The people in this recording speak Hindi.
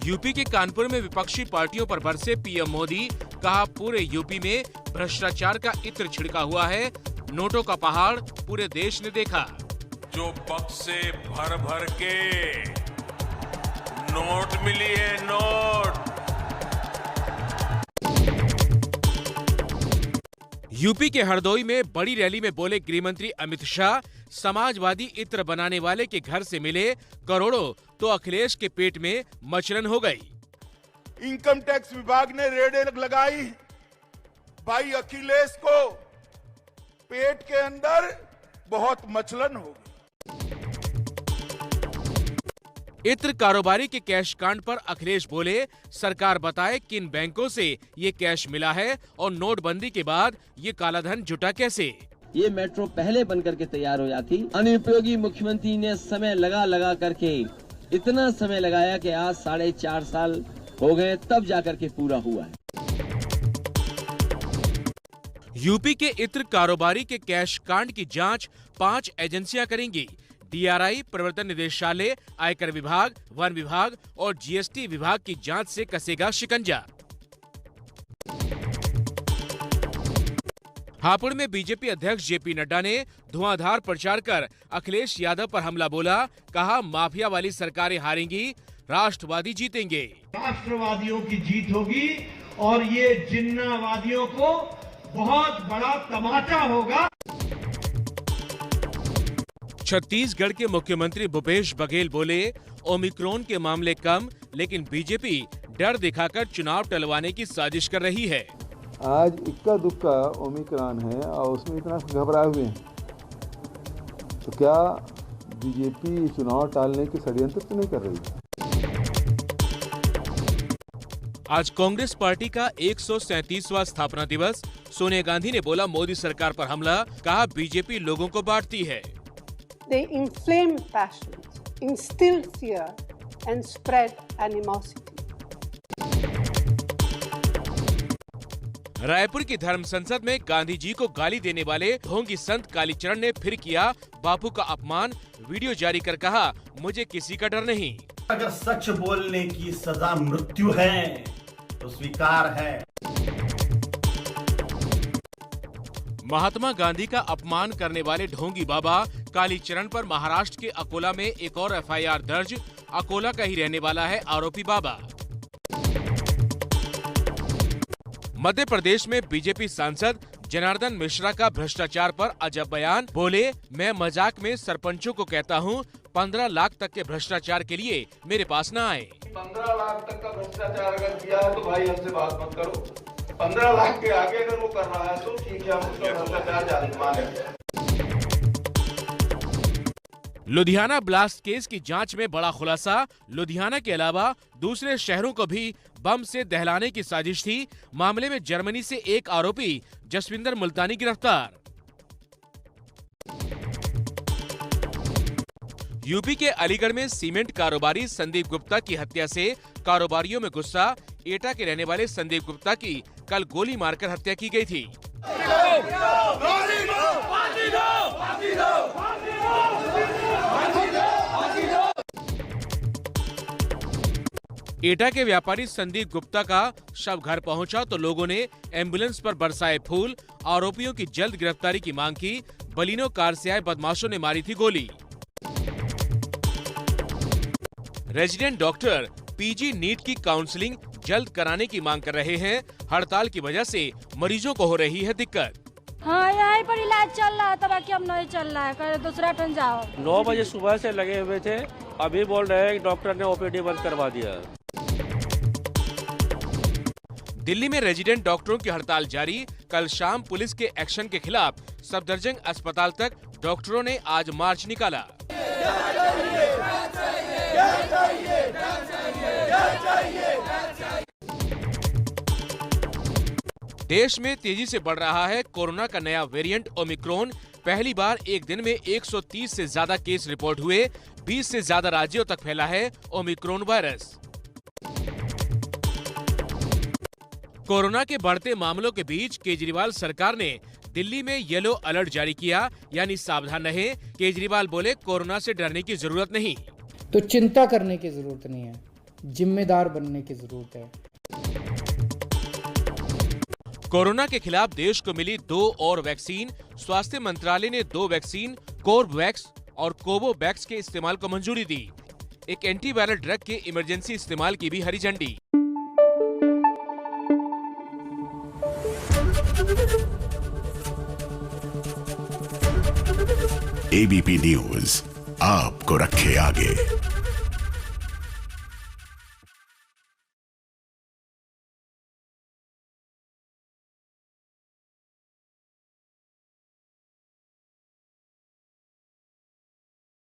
यूपी के कानपुर में विपक्षी पार्टियों पर बरसे पीएम मोदी, कहा पूरे यूपी में भ्रष्टाचार का इत्र छिड़का हुआ है, नोटों का पहाड़ पूरे देश ने देखा। जो बक्से भर भर के नोट मिली है, नोट। यूपी के हरदोई में बड़ी रैली में बोले गृह मंत्री अमित शाह, समाजवादी इत्र बनाने वाले के घर से मिले करोड़ों तो अखिलेश के पेट में मचलन हो गई। इनकम टैक्स विभाग ने रेड लगाई, भाई अखिलेश को पेट के अंदर बहुत मचलन हो गई। इत्र कारोबारी के कैश कांड पर अखिलेश बोले, सरकार बताए किन बैंकों से ये कैश मिला है और नोटबंदी के बाद ये कालाधन जुटा कैसे। ये मेट्रो पहले बनकर के तैयार हो जाती, अनुपयोगी मुख्यमंत्री ने समय लगा करके इतना समय लगाया कि आज 4.5 साल हो गए तब जाकर के पूरा हुआ है। यूपी के इत्र कारोबारी के कैश कांड की जांच 5 एजेंसियां करेंगी। डीआरआई, प्रवर्तन निदेशालय, आयकर विभाग, वन विभाग और जीएसटी विभाग की जांच से कसेगा शिकंजा। हापुड़ में बीजेपी अध्यक्ष जेपी नड्डा ने धुआंधार प्रचार कर अखिलेश यादव पर हमला बोला, कहा माफिया वाली सरकारें हारेंगी, राष्ट्रवादी जीतेंगे। राष्ट्रवादियों की जीत होगी और ये जिन्नावादियों को बहुत बड़ा तमाचा होगा। छत्तीसगढ़ के मुख्यमंत्री भूपेश बघेल बोले, ओमिक्रॉन के मामले कम, लेकिन बीजेपी डर दिखाकर चुनाव टलवाने की साजिश कर रही है। आज इक्का दुक्का ओमिक्रॉन है और उसमें इतना घबराए हुए हैं, तो क्या बीजेपी चुनाव टालने के षड्यंत्र तो नहीं कर रही है? आज कांग्रेस पार्टी का 137वां स्थापना दिवस। सोनिया गांधी ने बोला मोदी सरकार पर हमला, कहा बीजेपी लोगों को बांटती है। They inflame passions, instill fear and spread animosity. Raipur की धर्म संसद में गांधी जी को गाली देने वाले ढोंगी संत कालीचरण ने फिर किया बापू का अपमान। वीडियो जारी कर कहा, मुझे किसी का डर नहीं। अगर सच बोलने की सजा मृत्यु है तो स्वीकार है। महात्मा गांधी का अपमान करने वाले ढोंगी बाबा कालीचरण पर महाराष्ट्र के अकोला में एक और एफआईआर दर्ज। अकोला का ही रहने वाला है आरोपी बाबा। मध्य प्रदेश में बीजेपी सांसद जनार्दन मिश्रा का भ्रष्टाचार पर अजब बयान, बोले मैं मजाक में सरपंचों को कहता हूं 15 लाख तक के भ्रष्टाचार के लिए मेरे पास न आए। 15 लाख तक का भ्रष्टाचार अगर किया है तो भाई हमसे बात मत करो। 15 लाख के आगे अगर वो कर रहा है तो ठीक है, हम उसका भ्रष्टाचार जारी मानेंगे। लुधियाना ब्लास्ट केस की जांच में बड़ा खुलासा, लुधियाना के अलावा दूसरे शहरों को भी बम से दहलाने की साजिश थी। मामले में जर्मनी से एक आरोपी जसविंदर मुल्तानी गिरफ्तार। यूपी के अलीगढ़ में सीमेंट कारोबारी संदीप गुप्ता की हत्या से कारोबारियों में गुस्सा। एटा के रहने वाले संदीप गुप्ता की कल गोली मारकर हत्या की गई थी। एटा के व्यापारी संदीप गुप्ता का शव घर पहुंचा तो लोगों ने एम्बुलेंस पर बरसाए फूल। आरोपियों की जल्द गिरफ्तारी की मांग की। बलिनो कार से आए बदमाशों ने मारी थी गोली। रेजिडेंट डॉक्टर पीजी नीट की काउंसलिंग जल्द कराने की मांग कर रहे हैं। हड़ताल की वजह से मरीजों को हो रही है दिक्कत। हाँ, यहीं पर इलाज चल रहा था, बाकी अब नहीं चल रहा है, कर दूसरा टन जाओ। 9 बजे सुबह से लगे हुए थे, अभी बोल रहे हैं डॉक्टर ने ओपीडी बंद करवा दिया। दिल्ली में रेजिडेंट डॉक्टरों की हड़ताल जारी। कल शाम पुलिस के एक्शन के खिलाफ सफदरजंग अस्पताल तक डॉक्टरों ने आज मार्च निकाला। देश में तेजी से बढ़ रहा है कोरोना का नया वेरिएंट ओमिक्रॉन। पहली बार एक दिन में 130 से ज्यादा केस रिपोर्ट हुए। 20 से ज्यादा राज्यों तक फैला है ओमिक्रॉन वायरस। कोरोना के बढ़ते मामलों के बीच केजरीवाल सरकार ने दिल्ली में येलो अलर्ट जारी किया, यानी सावधान रहें। केजरीवाल बोले कोरोना से डरने की जरूरत नहीं। तो चिंता करने की जरूरत नहीं है। जिम्मेदार बनने की जरूरत है। कोरोना के खिलाफ देश को मिली 2 और वैक्सीन। स्वास्थ्य मंत्रालय ने 2 वैक्सीन कोर्बवैक्स और कोवोवैक्स के इस्तेमाल को मंजूरी दी। एक एंटीवायरल ड्रग के इमरजेंसी इस्तेमाल की भी हरी झंडी। एबीपी न्यूज आपको रखे आगे।